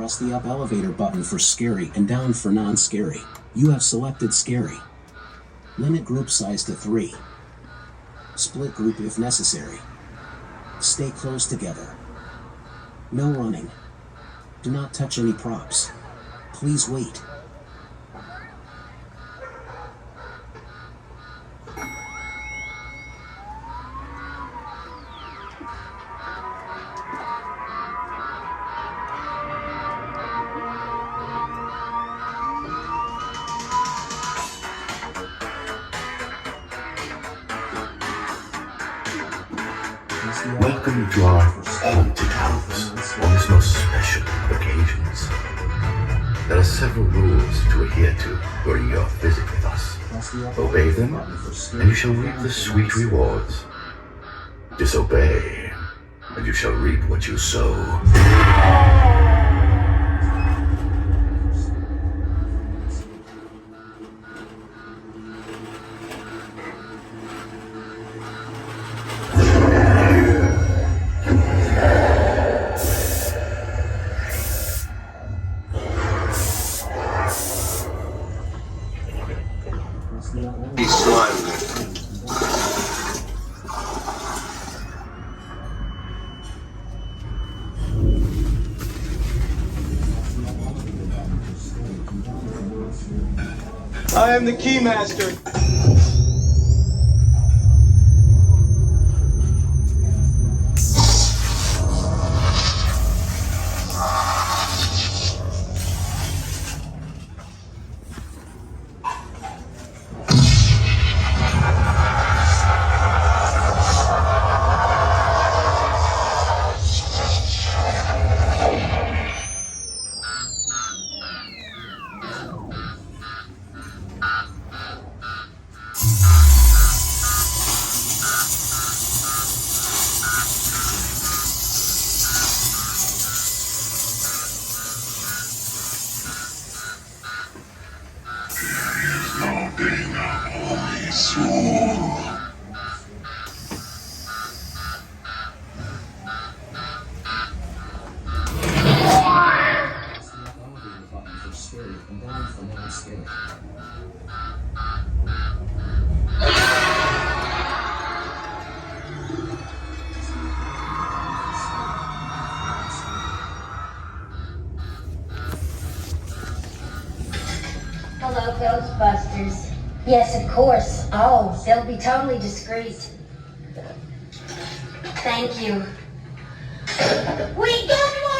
Press the up elevator button for scary and down for non-scary. You have selected scary. Limit group size to 3. Split group if necessary. Stay close together. No running. Do not touch any props. Please wait. Welcome to our haunted house on this most special of occasions. There are several rules to adhere to during your visit with us. Obey them, and you shall reap the sweet rewards. Disobey, and you shall reap what you sow. I am the Keymaster. Hello, Ghostbusters. Yes, of course. Oh, they'll be totally discreet. Thank you. We got one!